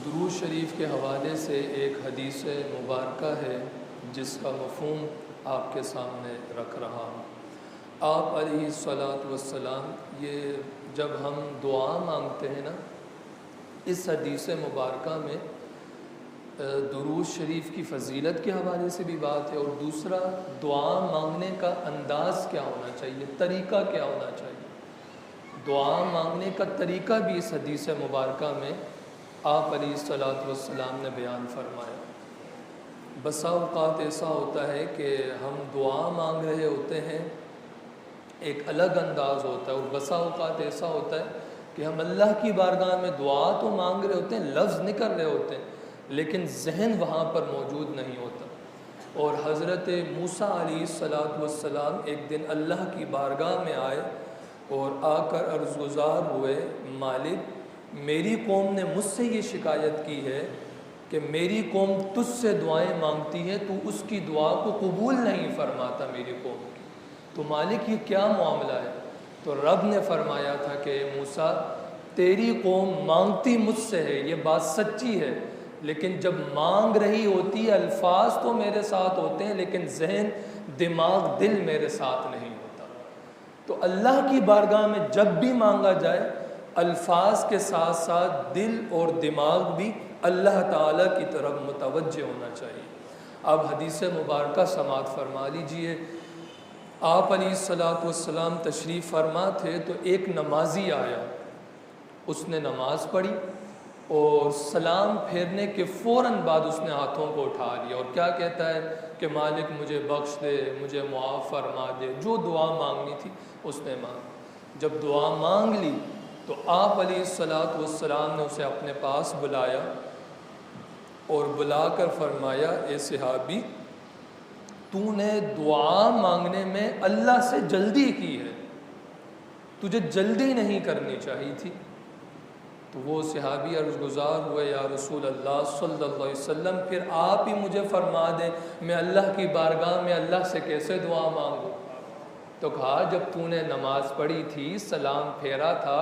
درود شریف کے حوالے سے ایک حدیث مبارکہ ہے جس کا مفہوم آپ کے سامنے رکھ رہا ہوں۔ آپ علیہ الصلاۃ والسلام یہ جب ہم دعا مانگتے ہیں نا، اس حدیث مبارکہ میں درود شریف کی فضیلت کے حوالے سے بھی بات ہے، اور دوسرا دعا مانگنے کا انداز کیا ہونا چاہیے، طریقہ کیا ہونا چاہیے۔ دعا مانگنے کا طریقہ بھی اس حدیث مبارکہ میں آپ علیہ الصلاۃ والسلام نے بیان فرمایا۔ بسا اوقات ایسا ہوتا ہے کہ ہم دعا مانگ رہے ہوتے ہیں، ایک الگ انداز ہوتا ہے، اور بسا اوقات ایسا ہوتا ہے کہ ہم اللہ کی بارگاہ میں دعا تو مانگ رہے ہوتے ہیں، لفظ نکل رہے ہوتے ہیں، لیکن ذہن وہاں پر موجود نہیں ہوتا۔ اور حضرت موسیٰ علیہ الصلاۃ والسلام ایک دن اللہ کی بارگاہ میں آئے اور آ کر عرض گزار ہوئے، مالک میری قوم نے مجھ سے یہ شکایت کی ہے کہ میری قوم تجھ سے دعائیں مانگتی ہے، تو اس کی دعا کو قبول نہیں فرماتا میری قوم کی، تو مالک یہ کیا معاملہ ہے؟ تو رب نے فرمایا تھا کہ موسیٰ تیری قوم مانگتی مجھ سے ہے، یہ بات سچی ہے، لیکن جب مانگ رہی ہوتی ہے الفاظ تو میرے ساتھ ہوتے ہیں، لیکن ذہن، دماغ، دل میرے ساتھ نہیں ہوتا۔ تو اللہ کی بارگاہ میں جب بھی مانگا جائے، الفاظ کے ساتھ ساتھ دل اور دماغ بھی اللہ تعالیٰ کی طرف متوجہ ہونا چاہیے۔ اب حدیث مبارکہ سماعت فرما لیجئے۔ آپ علیہ الصلاۃ والسلام تشریف فرما تھے تو ایک نمازی آیا، اس نے نماز پڑھی اور سلام پھیرنے کے فوراً بعد اس نے ہاتھوں کو اٹھا لیا اور کیا کہتا ہے کہ مالک مجھے بخش دے، مجھے معاف فرما دے، جو دعا مانگنی تھی اس نے مانگی۔ جب دعا مانگ لی تو آپ علیہ الصلاۃ والسلام نے اسے اپنے پاس بلایا اور بلا کر فرمایا، اے صحابی تو نے دعا مانگنے میں اللہ سے جلدی کی ہے، تجھے جلدی نہیں کرنی چاہیے تھی۔ تو وہ صحابی عرض گزار ہوئے، یا رسول اللہ صلی اللہ علیہ وسلم پھر آپ ہی مجھے فرما دیں میں اللہ کی بارگاہ میں اللہ سے کیسے دعا مانگوں؟ تو کہا جب تو نے نماز پڑھی تھی، سلام پھیرا تھا،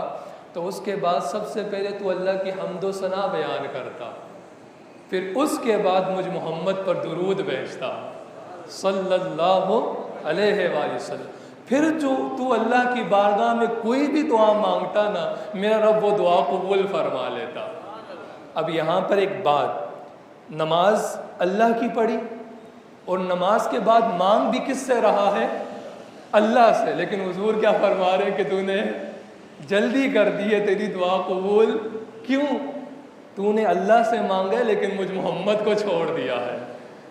تو اس کے بعد سب سے پہلے تو اللہ کی حمد و ثنا بیان کرتا، پھر اس کے بعد مجھ محمد پر درود بھیجتا صلی اللہ علیہ وآلہ وسلم، پھر جو تو اللہ کی بارگاہ میں کوئی بھی دعا مانگتا نا، میرا رب وہ دعا قبول فرما لیتا۔ اب یہاں پر ایک بات، نماز اللہ کی پڑھی اور نماز کے بعد مانگ بھی کس سے رہا ہے؟ اللہ سے، لیکن حضور کیا فرما رہے کہ تو نے جلدی کر دی ہے، تیری دعا قبول کیوں؟ تو نے اللہ سے مانگا ہے لیکن مجھ محمد کو چھوڑ دیا ہے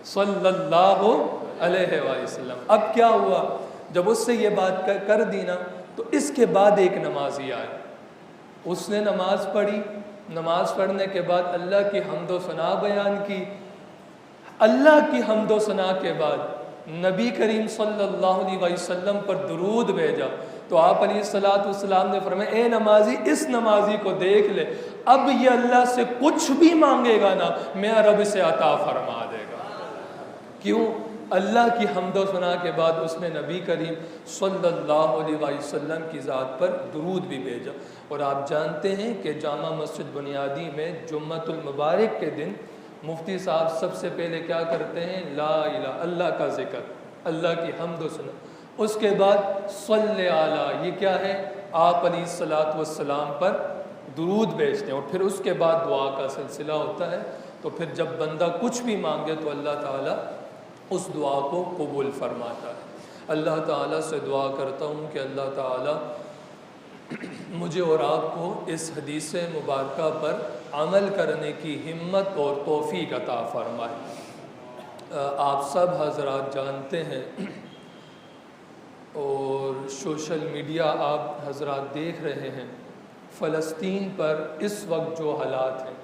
صلی اللہ علیہ وآلہ وسلم۔ اب کیا ہوا؟ جب اس سے یہ بات کر دی نا، تو اس کے بعد ایک نمازی آئے، اس نے نماز پڑھی، نماز پڑھنے کے بعد اللہ کی حمد و ثنا بیان کی، اللہ کی حمد و ثنا کے بعد نبی کریم صلی اللہ علیہ وسلم پر درود بھیجا، تو آپ علیہ الصلاۃ والسلام نے فرمایا، اے نمازی اس نمازی کو دیکھ لے، اب یہ اللہ سے کچھ بھی مانگے گا نا، میرا رب اسے عطا فرما دے گا۔ کیوں؟ اللہ کی حمد و ثنا کے بعد اس نے نبی کریم صلی اللہ علیہ وسلم کی ذات پر درود بھی بھیجا۔ اور آپ جانتے ہیں کہ جامع مسجد بنیادی میں جمعۃ المبارک کے دن مفتی صاحب سب سے پہلے کیا کرتے ہیں؟ لا الہ، اللہ کا ذکر، اللہ کی حمد و ثنا، اس کے بعد صلی علی، یہ کیا ہے؟ آپ علیہ الصلاۃ والسلام پر درود بھیجتے ہیں، اور پھر اس کے بعد دعا کا سلسلہ ہوتا ہے۔ تو پھر جب بندہ کچھ بھی مانگے تو اللہ تعالیٰ اس دعا کو قبول فرماتا ہے۔ اللہ تعالیٰ سے دعا کرتا ہوں کہ اللہ تعالیٰ مجھے اور آپ کو اس حدیث مبارکہ پر عمل کرنے کی ہمت اور توفیق عطا فرمائے۔ آپ سب حضرات جانتے ہیں اور سوشل میڈیا آپ حضرات دیکھ رہے ہیں، فلسطین پر اس وقت جو حالات ہیں،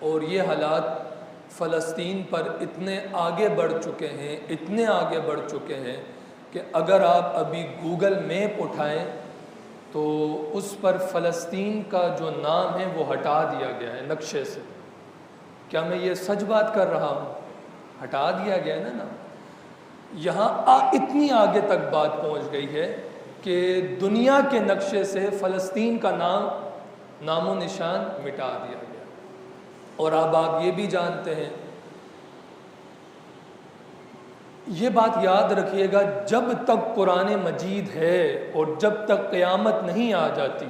اور یہ حالات فلسطین پر اتنے آگے بڑھ چکے ہیں، اتنے آگے بڑھ چکے ہیں کہ اگر آپ ابھی گوگل میپ اٹھائیں تو اس پر فلسطین کا جو نام ہے وہ ہٹا دیا گیا ہے نقشے سے۔ کیا میں یہ سچ بات کر رہا ہوں؟ ہٹا دیا گیا ہے نا۔ یہاں اتنی آگے تک بات پہنچ گئی ہے کہ دنیا کے نقشے سے فلسطین کا نام و نشان مٹا دیا گیا۔ اور اب آپ یہ بھی جانتے ہیں، یہ بات یاد رکھیے گا، جب تک قرآن مجید ہے اور جب تک قیامت نہیں آ جاتی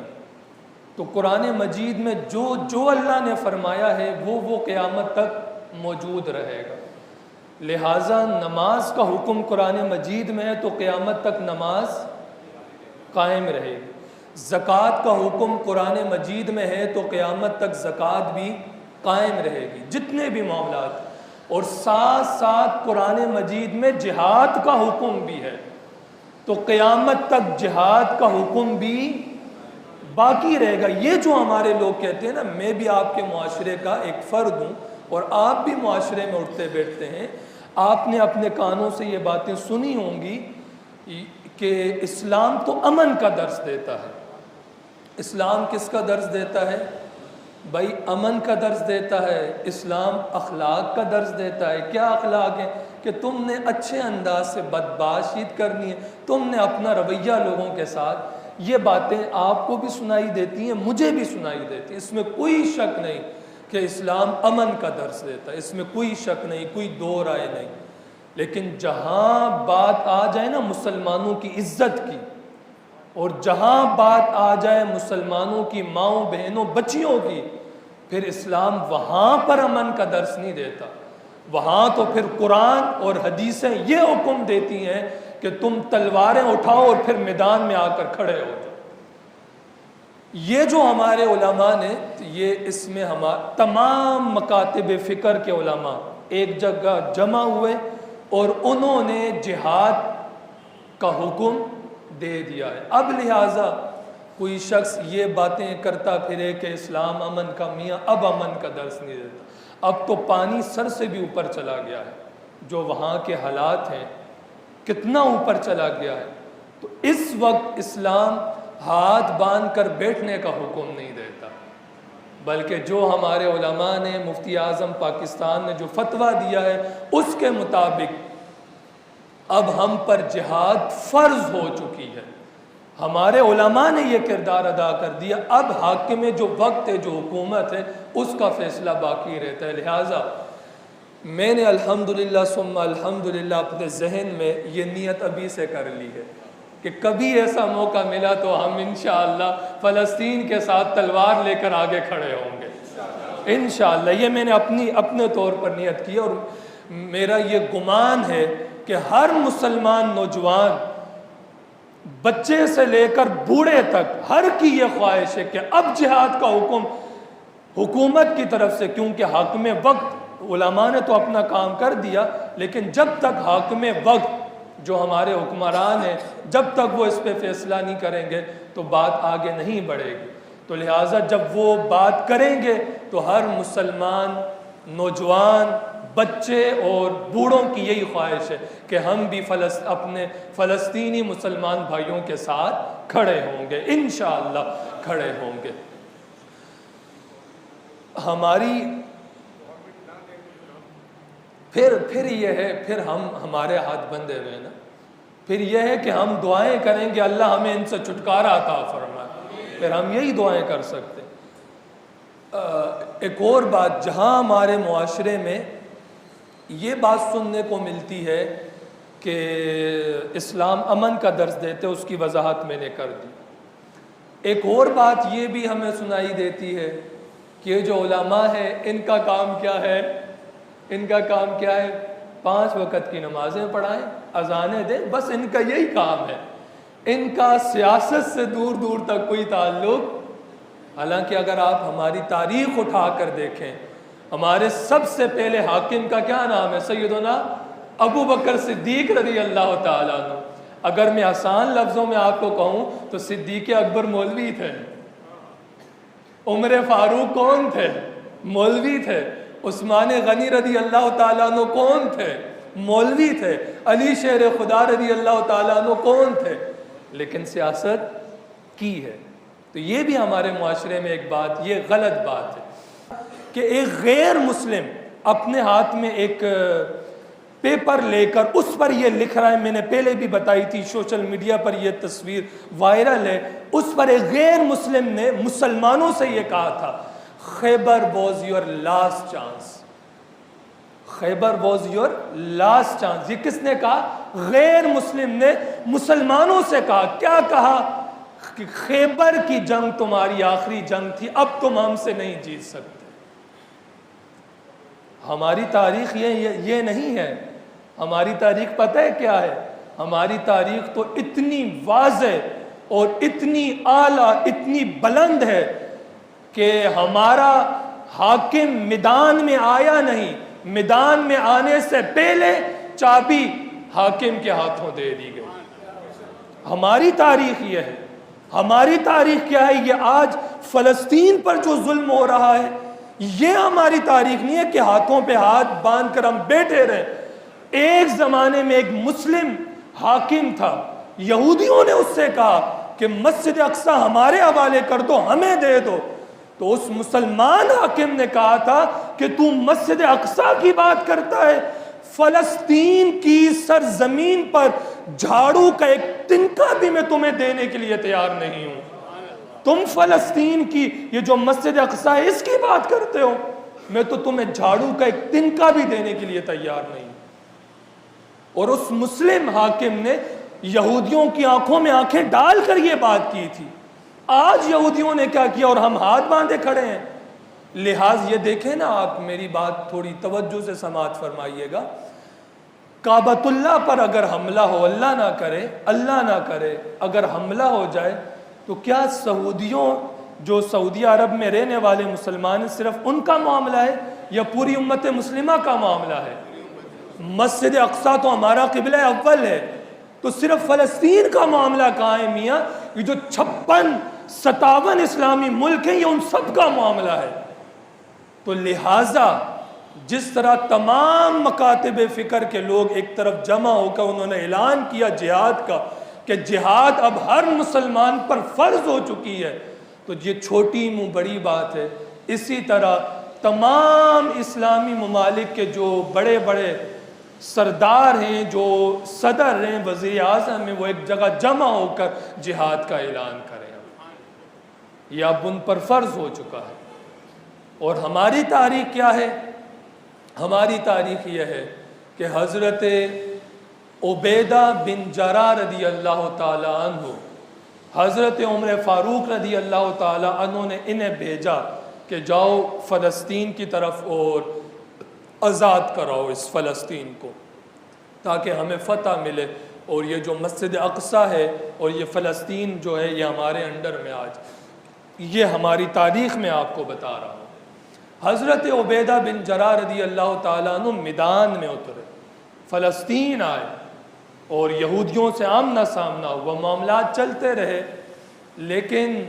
تو قرآن مجید میں جو اللہ نے فرمایا ہے وہ قیامت تک موجود رہے گا۔ لہٰذا نماز کا حکم قرآن مجید میں ہے تو قیامت تک نماز قائم رہے گی، زکوٰۃ کا حکم قرآن مجید میں ہے تو قیامت تک زکوٰۃ بھی قائم رہے گی، جتنے بھی معاملات، اور ساتھ ساتھ قرآن مجید میں جہاد کا حکم بھی ہے تو قیامت تک جہاد کا حکم بھی باقی رہے گا۔ یہ جو ہمارے لوگ کہتے ہیں نا، میں بھی آپ کے معاشرے کا ایک فرد ہوں اور آپ بھی معاشرے میں اٹھتے بیٹھتے ہیں، آپ نے اپنے کانوں سے یہ باتیں سنی ہوں گی کہ اسلام تو امن کا درس دیتا ہے۔ اسلام کس کا درس دیتا ہے؟ بھائی امن کا درس دیتا ہے۔ اسلام اخلاق کا درس دیتا ہے۔ کیا اخلاق ہے؟ کہ تم نے اچھے انداز سے بات چیت کرنی ہے، تم نے اپنا رویہ لوگوں کے ساتھ، یہ باتیں آپ کو بھی سنائی دیتی ہیں، مجھے بھی سنائی دیتی ہیں، اس میں کوئی شک نہیں کہ اسلام امن کا درس دیتا ہے، اس میں کوئی شک نہیں، کوئی دو رائے نہیں۔ لیکن جہاں بات آ جائے نا مسلمانوں کی عزت کی، اور جہاں بات آ جائے مسلمانوں کی ماؤں بہنوں بچیوں کی، پھر اسلام وہاں پر امن کا درس نہیں دیتا۔ وہاں تو پھر قرآن اور حدیثیں یہ حکم دیتی ہیں کہ تم تلواریں اٹھاؤ اور پھر میدان میں آ کر کھڑے ہو جاؤ۔ یہ جو ہمارے علماء نے، یہ اس میں تمام مکاتب فکر کے علماء ایک جگہ جمع ہوئے اور انہوں نے جہاد کا حکم دے دیا ہے۔ اب لہٰذا کوئی شخص یہ باتیں کرتا پھرے کہ اسلام امن کا، میاں اب امن کا درس نہیں دیتا، اب تو پانی سر سے بھی اوپر چلا گیا ہے، جو وہاں کے حالات ہیں کتنا اوپر چلا گیا ہے۔ تو اس وقت اسلام ہاتھ باندھ کر بیٹھنے کا حکم نہیں دیتا، بلکہ جو ہمارے علماء نے، مفتی اعظم پاکستان نے جو فتویٰ دیا ہے اس کے مطابق اب ہم پر جہاد فرض ہو چکی ہے۔ ہمارے علماء نے یہ کردار ادا کر دیا، اب حاکم جو وقت ہے، جو حکومت ہے، اس کا فیصلہ باقی رہتا ہے۔ لہٰذا میں نے الحمدللہ ثم الحمدللہ اپنے ذہن میں یہ نیت ابھی سے کر لی ہے کہ کبھی ایسا موقع ملا تو ہم انشاءاللہ فلسطین کے ساتھ تلوار لے کر آگے کھڑے ہوں گے انشاءاللہ۔ یہ میں نے اپنے طور پر نیت کی، اور میرا یہ گمان ہے کہ ہر مسلمان نوجوان، بچے سے لے کر بوڑھے تک، ہر کی یہ خواہش ہے کہ اب جہاد کا حکم حکومت کی طرف سے، کیونکہ حاکم وقت، علماء نے تو اپنا کام کر دیا، لیکن جب تک حاکم وقت جو ہمارے حکمران ہیں، جب تک وہ اس پہ فیصلہ نہیں کریں گے تو بات آگے نہیں بڑھے گی۔ تو لہٰذا جب وہ بات کریں گے تو ہر مسلمان، نوجوان، بچے اور بوڑھوں کی یہی خواہش ہے کہ ہم بھی اپنے فلسطینی مسلمان بھائیوں کے ساتھ کھڑے ہوں گے، انشاءاللہ کھڑے ہوں گے۔ ہماری پھر یہ ہے، پھر ہمارے ہاتھ بندھے ہوئے نا، پھر یہ ہے کہ ہم دعائیں کریں گے اللہ ہمیں ان سے چھٹکارا عطا فرمائے، پھر ہم یہی دعائیں کر سکتے ہیں۔ ایک اور بات، جہاں ہمارے معاشرے میں یہ بات سننے کو ملتی ہے کہ اسلام امن کا درس دیتے، اس کی وضاحت میں نے کر دی۔ ایک اور بات یہ بھی ہمیں سنائی دیتی ہے کہ یہ جو علماء ہیں، ان کا کام کیا ہے؟ ان کا کام کیا ہے؟ 5 وقت کی نمازیں پڑھائیں، اذانیں دیں، بس ان کا یہی کام ہے۔ ان کا سیاست سے دور دور تک کوئی تعلق، حالانکہ اگر آپ ہماری تاریخ اٹھا کر دیکھیں، ہمارے سب سے پہلے حاکم کا کیا نام ہے؟ سیدنا ابو بکر صدیق رضی اللہ تعالیٰ عنہ۔ اگر میں آسان لفظوں میں آپ کو کہوں تو صدیق اکبر مولوی تھے، عمر فاروق کون تھے؟ مولوی تھے، عثمان غنی رضی اللہ تعالیٰ عنہ کون تھے؟ مولوی تھے، علی شیر خدا رضی اللہ تعالیٰ عنہ کون تھے؟ لیکن سیاست کی ہے۔ تو یہ بھی ہمارے معاشرے میں ایک بات، یہ غلط بات ہے کہ ایک غیر مسلم اپنے ہاتھ میں ایک پیپر لے کر اس پر یہ لکھ رہا ہے، میں نے پہلے بھی بتائی تھی، سوشل میڈیا پر یہ تصویر وائرل ہے، اس پر ایک غیر مسلم نے مسلمانوں سے یہ کہا تھا، Khyber was your last chance. Khyber was your last chance. یہ کس نے کہا؟ غیر مسلم نے مسلمانوں سے کہا. کیا کہا؟ کہ خیبر کی جنگ تمہاری آخری جنگ تھی, اب تم ہم سے نہیں جیت سکتے. ہماری تاریخ یہ نہیں ہے. ہماری تاریخ پتہ ہے کیا ہے؟ ہماری تاریخ تو اتنی واضح اور اتنی اعلیٰ, اتنی بلند ہے کہ ہمارا حاکم میدان میں آیا نہیں, میدان میں آنے سے پہلے چابی حاکم کے ہاتھوں دے دی گئی. ہماری تاریخ یہ ہے. ہماری تاریخ کیا ہے؟ یہ آج فلسطین پر جو ظلم ہو رہا ہے, یہ ہماری تاریخ نہیں ہے کہ ہاتھوں پہ ہاتھ باندھ کر ہم بیٹھے رہے. ایک زمانے میں ایک مسلم حاکم تھا, یہودیوں نے اس سے کہا کہ مسجد اقصی ہمارے حوالے کر دو, ہمیں دے دو. تو اس مسلمان حاکم نے کہا تھا کہ تو مسجد اقصی کی بات کرتا ہے, فلسطین کی سرزمین پر جھاڑو کا ایک تنکا بھی میں تمہیں دینے کے لیے تیار نہیں ہوں. تم فلسطین کی یہ جو مسجد اقصی ہے اس کی بات کرتے ہو, میں تو تمہیں جھاڑو کا ایک تنکا بھی دینے کے لیے تیار نہیں. اور اس مسلم حاکم نے یہودیوں کی آنکھوں میں آنکھیں ڈال کر یہ بات کی تھی. آج یہودیوں نے کیا کیا اور ہم ہاتھ باندھے کھڑے ہیں. لحاظ یہ دیکھیں نا, آپ میری بات تھوڑی توجہ سے سماعت فرمائیے گا. کعبۃ اللہ پر اگر حملہ ہو, اللہ نہ کرے اگر حملہ ہو جائے, تو کیا سعودیوں جو سعودی عرب میں رہنے والے مسلمان صرف ان کا معاملہ ہے یا پوری امت مسلمہ کا معاملہ ہے؟ مسجد اقصی تو ہمارا قبلہ اول ہے, تو صرف فلسطین کا معاملہ کہاں ہے میاں؟ یہ جو 56-57 اسلامی ملک ہیں یہ ان سب کا معاملہ ہے. تو لہٰذا جس طرح تمام مکاتب فکر کے لوگ ایک طرف جمع ہو کر انہوں نے اعلان کیا جہاد کا, کہ جہاد اب ہر مسلمان پر فرض ہو چکی ہے, تو یہ چھوٹی منہ بڑی بات ہے. اسی طرح تمام اسلامی ممالک کے جو بڑے بڑے سردار ہیں, جو صدر ہیں, وزیر اعظم ہیں, وہ ایک جگہ جمع ہو کر جہاد کا اعلان کریں. یہ اب ان پر فرض ہو چکا ہے. اور ہماری تاریخ کیا ہے؟ ہماری تاریخ یہ ہے کہ حضرت عبیدہ بن جراح رضی اللہ تعالی عنہ, حضرت عمر فاروق رضی اللہ تعالی عنہ نے انہیں بھیجا کہ جاؤ فلسطین کی طرف اور آزاد کراؤ اس فلسطین کو, تاکہ ہمیں فتح ملے. اور یہ جو مسجد اقصی ہے اور یہ فلسطین جو ہے یہ ہمارے انڈر میں آج. یہ ہماری تاریخ میں آپ کو بتا رہا ہوں. حضرت عبیدہ بن جراح رضی اللہ تعالیٰ عنہ میدان میں اترے, فلسطین آئے اور یہودیوں سے آمنا سامنا ہوا. معاملات چلتے رہے لیکن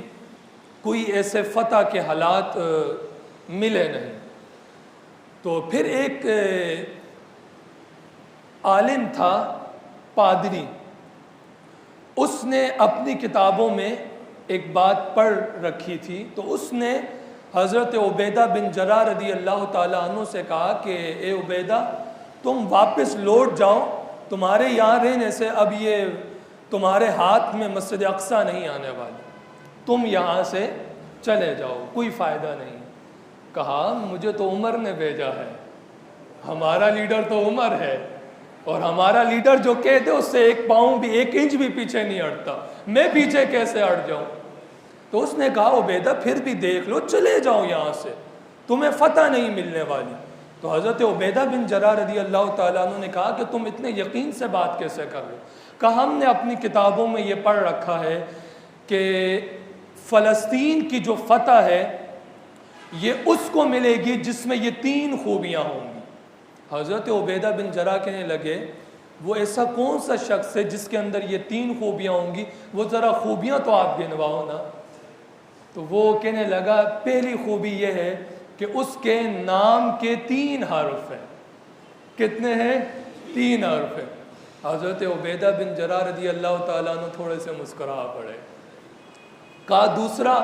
کوئی ایسے فتح کے حالات ملے نہیں. تو پھر ایک عالم تھا, پادری, اس نے اپنی کتابوں میں ایک بات پڑھ رکھی تھی. تو اس نے حضرت عبیدہ بن جراح رضی اللہ تعالیٰ عنہ سے کہا کہ اے عبیدہ, تم واپس لوٹ جاؤ, تمہارے یہاں رہنے سے اب یہ تمہارے ہاتھ میں مسجد اقصی نہیں آنے والی, تم یہاں سے چلے جاؤ, کوئی فائدہ نہیں. کہا مجھے تو عمر نے بھیجا ہے, ہمارا لیڈر تو عمر ہے, اور ہمارا لیڈر جو کہتے اس سے 1 پاؤں بھی 1 انچ بھی پیچھے نہیں ہٹتا, میں پیچھے کیسے ہٹ جاؤں؟ تو اس نے کہا عبیدہ پھر بھی دیکھ لو, چلے جاؤ یہاں سے, تمہیں فتح نہیں ملنے والی. تو حضرت عبیدہ بن جراح رضی اللہ تعالیٰ عنہ نے کہا کہ تم اتنے یقین سے بات کیسے کر رہے ہو؟ کہا ہم نے اپنی کتابوں میں یہ پڑھ رکھا ہے کہ فلسطین کی جو فتح ہے یہ اس کو ملے گی جس میں یہ 3 خوبیاں ہوں گی. حضرت عبیدہ بن جراح کہنے لگے وہ ایسا کون سا شخص ہے جس کے اندر یہ 3 خوبیاں ہوں گی, وہ ذرا خوبیاں تو آپ گنواؤ نا. تو وہ کہنے لگا پہلی خوبی یہ ہے کہ اس کے نام کے 3 حرف ہیں. کتنے ہیں؟ 3 حرف ہیں. حضرت عبیدہ بن جراح رضی اللہ تعالیٰ عنہ تھوڑے سے مسکرا پڑے. کہا دوسرا؟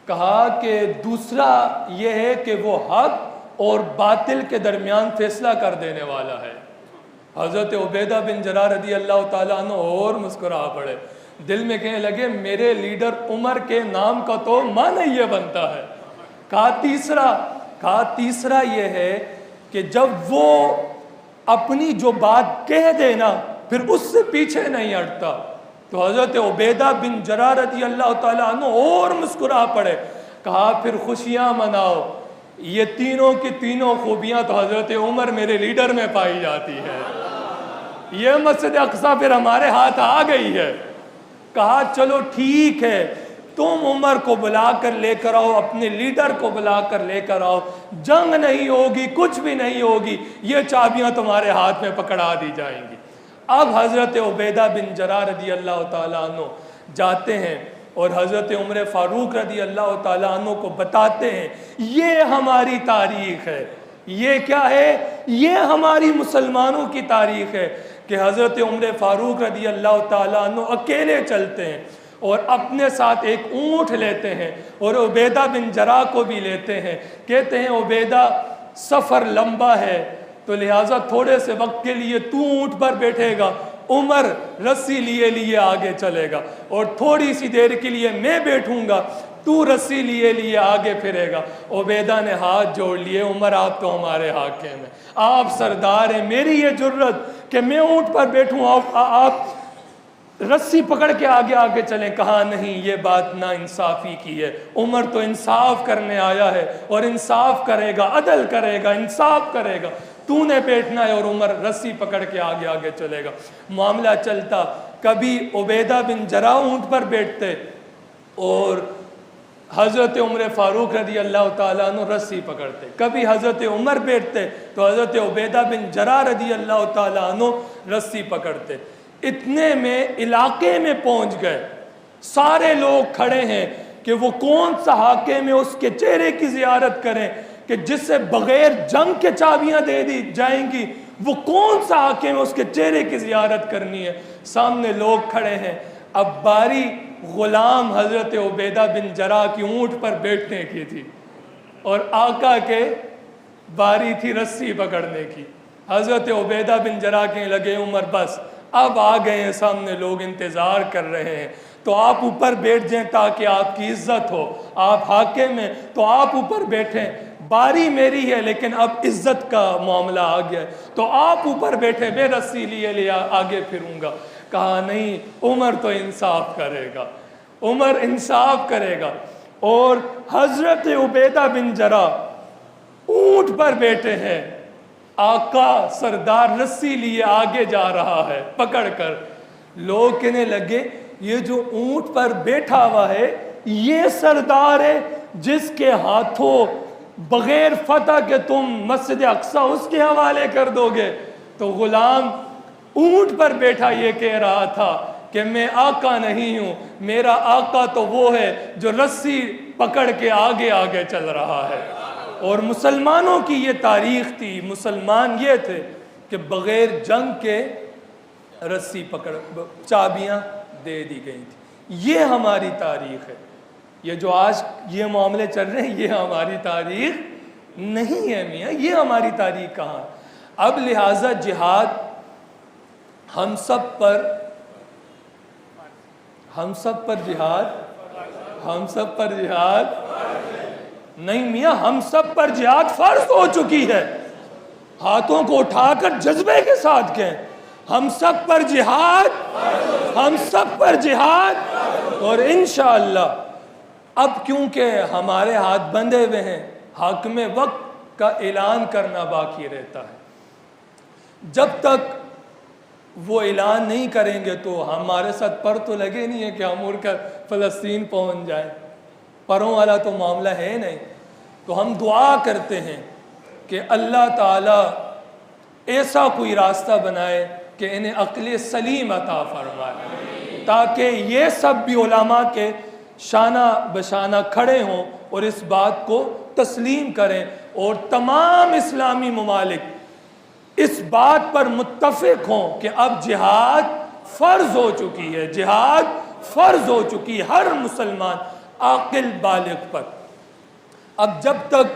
کہا کہ دوسرا یہ ہے کہ وہ حق اور باطل کے درمیان فیصلہ کر دینے والا ہے. حضرت عبیدہ بن جراح رضی اللہ تعالیٰ عنہ اور مسکرا پڑے. دل میں کہنے لگے میرے لیڈر عمر کے نام کا تو معنی یہ بنتا ہے کہا تیسرا یہ ہے کہ جب وہ اپنی جو بات کہہ دے نا پھر اس سے پیچھے نہیں ہٹتا. تو حضرت عبیدہ بن جراح رضی اللہ تعالیٰ عنہ اور مسکرا پڑے. کہا پھر خوشیاں مناؤ. یہ تینوں کی تینوں خوبیاں تو حضرت عمر میرے لیڈر میں پائی جاتی ہے. یہ مسجد اقصی پھر ہمارے ہاتھ آ گئی ہے. کہا چلو ٹھیک ہے, تم عمر کو بلا کر لے کر آؤ, اپنے لیڈر کو بلا کر لے کر آؤ, جنگ نہیں ہوگی, کچھ بھی نہیں ہوگی, یہ چابیاں تمہارے ہاتھ میں پکڑا دی جائیں گی. اب حضرت عبیدہ بن جراح رضی اللہ تعالیٰ عنہ جاتے ہیں اور حضرت عمر فاروق رضی اللہ تعالیٰ عنہ کو بتاتے ہیں یہ ہماری تاریخ ہے. یہ کیا ہے؟ یہ ہماری مسلمانوں کی تاریخ ہے کہ حضرت عمر فاروق رضی اللہ تعالیٰ عنہ اکیلے چلتے ہیں اور اپنے ساتھ ایک اونٹ لیتے ہیں اور عبیدہ بن جراح کو بھی لیتے ہیں. کہتے ہیں عبیدہ سفر لمبا ہے تو لہٰذا تھوڑے سے وقت کے لیے تو اونٹ پر بیٹھے گا, عمر رسی لیے لیے آگے چلے گا, اور تھوڑی سی دیر کے لیے میں بیٹھوں گا, تو رسی لیے لیے آگے پھرے گا. عبیدہ نے ہاتھ جوڑ لیے, عمر آپ تو ہمارے حاکم ہیں, آپ سردار ہیں, میری یہ جرت کہ میں اونٹ پر بیٹھوں, آپ رسی پکڑ کے آگے آگے چلیں. کہا نہیں, یہ بات نا انصافی کی ہے. عمر تو انصاف کرنے آیا ہے اور انصاف کرے گا, عدل کرے گا, انصاف کرے گا. تو نے بیٹھنا ہے اور عمر رسی پکڑ کے آگے آگے چلے گا. معاملہ چلتا, کبھی عبیدہ بن جراح اونٹ پر بیٹھتے اور حضرت عمر فاروق رضی اللہ تعالیٰ عنہ رسی پکڑتے. کبھی حضرت عمر بیٹھتے تو حضرت عبیدہ بن جراح رضی اللہ تعالیٰ عنہ رسی پکڑتے. اتنے میں علاقے میں پہنچ گئے, سارے لوگ کھڑے ہیں کہ وہ کون سا حاکم ہے, اس کے چہرے کی زیارت کریں کہ جس سے بغیر جنگ کے چابیاں دے دی جائیں گی, وہ کون سا حاکم ہے, اس کے چہرے کی زیارت کرنی ہے. سامنے لوگ کھڑے ہیں. اب باری غلام حضرت عبیدہ بن جراح کی اونٹ پر بیٹھنے کی تھی اور آقا کے باری تھی رسی پکڑنے کی. حضرت عبیدہ بن جراح کہنے لگے عمر بس, اب آ گئے ہیں, سامنے لوگ انتظار کر رہے ہیں, تو آپ اوپر بیٹھ جائیں تاکہ آپ کی عزت ہو, آپ حاکم ہیں تو آپ اوپر بیٹھیں, باری میری ہے لیکن اب عزت کا معاملہ آ گیا ہے تو آپ اوپر بیٹھے, میں رسی لیے لیا آگے پھروں گا. کہا نہیں, عمر تو انصاف کرے گا, عمر انصاف کرے گا. اور حضرت عبیدہ بن جراح اونٹ پر بیٹھے ہیں, آقا سردار رسی لیے آگے جا رہا ہے پکڑ کر. لوگ کہنے لگے یہ جو اونٹ پر بیٹھا ہوا ہے یہ سردار ہے جس کے ہاتھوں بغیر فتح کے تم مسجد اقصی اس کے حوالے کر دو گے. تو غلام اونٹ پر بیٹھا یہ کہہ رہا تھا کہ میں آقا نہیں ہوں, میرا آقا تو وہ ہے جو رسی پکڑ کے آگے آگے چل رہا ہے. اور مسلمانوں کی یہ تاریخ تھی, مسلمان یہ تھے کہ بغیر جنگ کے رسی پکڑ چابیاں دے دی گئی تھی. یہ ہماری تاریخ ہے. یہ جو آج یہ معاملے چل رہے ہیں یہ ہماری تاریخ نہیں ہے میاں, یہ ہماری تاریخ کہاں. اب لہٰذا جہاد ہم سب پر جہاد نہیں میاں, ہم سب پر جہاد فرض ہو چکی ہے. ہاتھوں کو اٹھا کر جذبے کے ساتھ کہیں ہم سب پر جہاد, ہم سب پر جہاد. اور انشاءاللہ اب کیونکہ ہمارے ہاتھ بندھے ہوئے ہیں, حاکم وقت کا اعلان کرنا باقی رہتا ہے. جب تک وہ اعلان نہیں کریں گے تو ہمارے ساتھ پر تو لگے نہیں ہے کہ ہم اڑ کر فلسطین پہنچ جائیں, پروں والا تو معاملہ ہے نہیں. تو ہم دعا کرتے ہیں کہ اللہ تعالیٰ ایسا کوئی راستہ بنائے کہ انہیں عقل سلیم عطا فرمائے تاکہ یہ سب بھی علماء کے شانہ بشانہ کھڑے ہوں اور اس بات کو تسلیم کریں, اور تمام اسلامی ممالک اس بات پر متفق ہوں کہ اب جہاد فرض ہو چکی ہے, جہاد فرض ہو چکی ہے ہر مسلمان عاقل بالغ پر. اب جب تک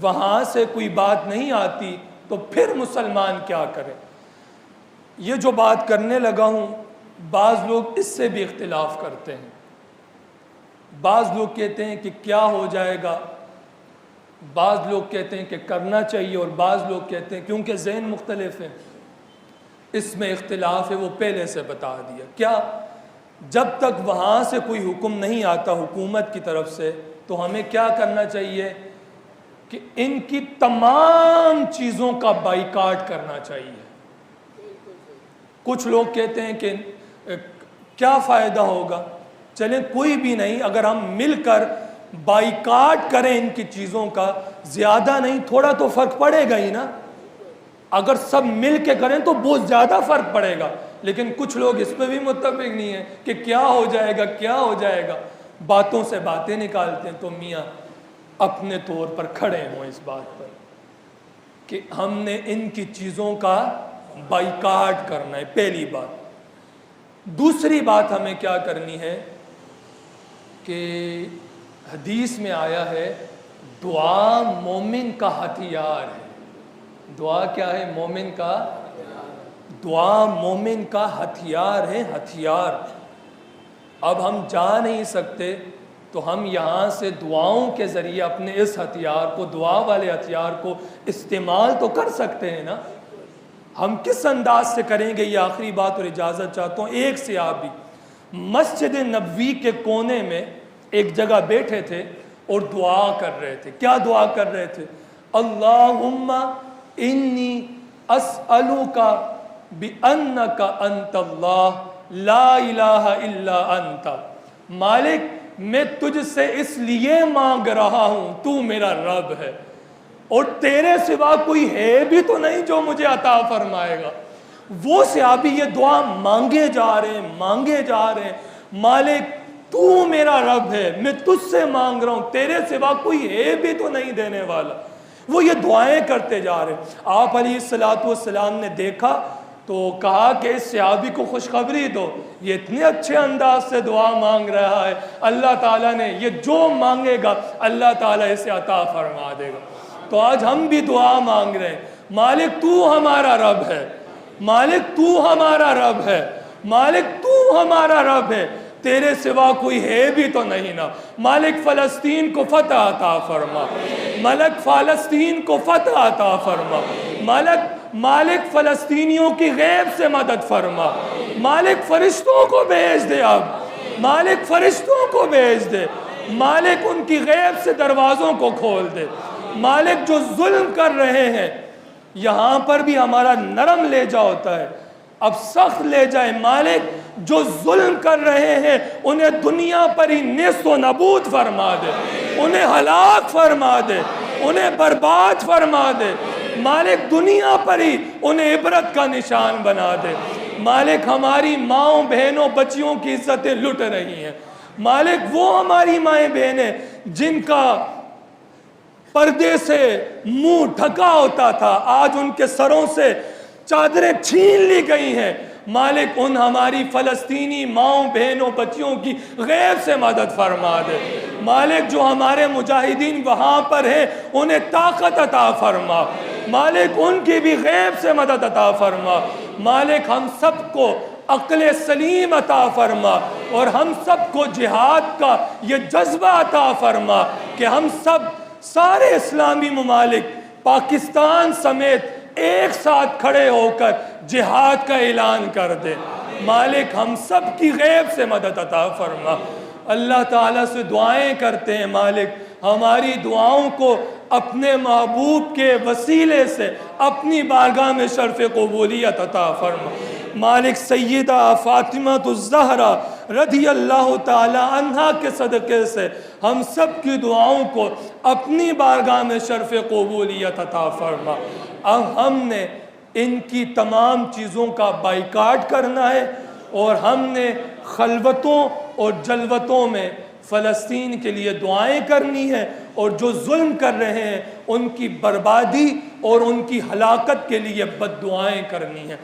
وہاں سے کوئی بات نہیں آتی تو پھر مسلمان کیا کرے. یہ جو بات کرنے لگا ہوں بعض لوگ اس سے بھی اختلاف کرتے ہیں. بعض لوگ کہتے ہیں کہ کیا ہو جائے گا بعض لوگ کہتے ہیں کہ کرنا چاہیے اور بعض لوگ کہتے ہیں کیونکہ ذہن مختلف ہیں اس میں اختلاف ہے، وہ پہلے سے بتا دیا۔ کیا؟ جب تک وہاں سے کوئی حکم نہیں آتا حکومت کی طرف سے تو ہمیں کیا کرنا چاہیے کہ ان کی تمام چیزوں کا بائیکاٹ کرنا چاہیے۔ کچھ لوگ کہتے ہیں کہ کیا فائدہ ہوگا؟ چلیں کوئی بھی نہیں، اگر ہم مل کر بائیکاٹ کریں ان کی چیزوں کا، زیادہ نہیں تھوڑا تو فرق پڑے گا ہی نا۔ اگر سب مل کے کریں تو بہت زیادہ فرق پڑے گا، لیکن کچھ لوگ اس پہ بھی متفق نہیں ہیں کہ کیا ہو جائے گا کیا ہو جائے گا، باتوں سے باتیں نکالتے ہیں۔ تو میاں اپنے طور پر کھڑے ہوں اس بات پر کہ ہم نے ان کی چیزوں کا بائیکاٹ کرنا ہے، پہلی بات۔ دوسری بات ہمیں کیا کرنی ہے کہ حدیث میں آیا ہے دعا مومن کا ہتھیار ہے۔ دعا کیا ہے؟ مومن کا دعا مومن کا ہتھیار ہے، ہتھیار۔ اب ہم جا نہیں سکتے تو ہم یہاں سے دعاؤں کے ذریعے اپنے اس ہتھیار کو، دعا والے ہتھیار کو استعمال تو کر سکتے ہیں نا۔ ہم کس انداز سے کریں گے؟ یہ آخری بات اور اجازت چاہتا ہوں۔ ایک صحابی مسجد نبوی کے کونے میں ایک جگہ بیٹھے تھے اور دعا کر رہے تھے۔ کیا دعا کر رہے تھے؟ اللہم انی اسألک بأنک انت اللہ لا الہ الا انت۔ مالک میں تجھ سے اس لیے مانگ رہا ہوں، تو میرا رب ہے اور تیرے سوا کوئی ہے بھی تو نہیں جو مجھے عطا فرمائے گا۔ وہ صحابی یہ دعا مانگے جا رہے ہیں، مانگے جا رہے ہیں، مالک تو میرا رب ہے، میں تجھ سے مانگ رہا ہوں، تیرے سوا کوئی ہے بھی تو نہیں دینے والا۔ وہ یہ دعائیں کرتے جا رہے ہیں۔ آپ علیہ السلام نے دیکھا تو کہا کہ اس صحابی کو خوشخبری دو، یہ اتنے اچھے انداز سے دعا مانگ رہا ہے، اللہ تعالیٰ نے یہ جو مانگے گا اللہ تعالیٰ اسے عطا فرما دے گا۔ تو آج ہم بھی دعا مانگ رہے ہیں، مالک تو ہمارا رب ہے، مالک تو ہمارا رب ہے، مالک تو ہمارا رب ہے، تیرے سوا کوئی ہے بھی تو نہیں نا۔ مالک فلسطین کو فتح عطا فرما، مالک فلسطین کو فتح عطا فرما، مالک فلسطینیوں کی غیب سے مدد فرما، مالک فرشتوں کو بھیج دے، اب مالک فرشتوں کو بھیج دے، مالک ان کی غیب سے دروازوں کو کھول دے۔ مالک جو ظلم کر رہے ہیں یہاں پر بھی ہمارا نرم لہجہ ہوتا ہے، اب سخت لے جائے، مالک جو ظلم کر رہے ہیں انہیں دنیا پر ہی نیست و نابود فرما دے، انہیں ہلاک فرما دے، انہیں برباد فرما دے، مالک دنیا پر ہی انہیں عبرت کا نشان بنا دے۔ مالک ہماری ماؤں بہنوں بچیوں کی عزتیں لٹ رہی ہیں، مالک وہ ہماری مائیں بہنیں جن کا پردے سے منہ ڈھکا ہوتا تھا آج ان کے سروں سے چادریں چھین لی گئی ہیں، مالک ان ہماری فلسطینی ماؤں بہنوں بچیوں کی غیب سے مدد فرما دے۔ مالک جو ہمارے مجاہدین وہاں پر ہیں انہیں طاقت عطا فرما، مالک ان کی بھی غیب سے مدد عطا فرما۔ مالک ہم سب کو عقل سلیم عطا فرما اور ہم سب کو جہاد کا یہ جذبہ عطا فرما کہ ہم سب سارے اسلامی ممالک پاکستان سمیت ایک ساتھ کھڑے ہو کر جہاد کا اعلان کر دے۔ مالک ہم سب کی غیب سے مدد عطا فرما۔ اللہ تعالیٰ سے دعائیں کرتے ہیں، مالک ہماری دعاؤں کو اپنے محبوب کے وسیلے سے اپنی بارگاہ میں شرف قبولیت عطا فرما۔ مالک سیدہ فاطمہ الزہرا رضی اللہ تعالی عنہا کے صدقے سے ہم سب کی دعاؤں کو اپنی بارگاہ میں شرف قبولیت عطا فرما۔ اب ہم نے ان کی تمام چیزوں کا بائیکاٹ کرنا ہے اور ہم نے خلوتوں اور جلوتوں میں فلسطین کے لیے دعائیں کرنی ہیں اور جو ظلم کر رہے ہیں ان کی بربادی اور ان کی ہلاکت کے لیے بد دعائیں کرنی ہیں۔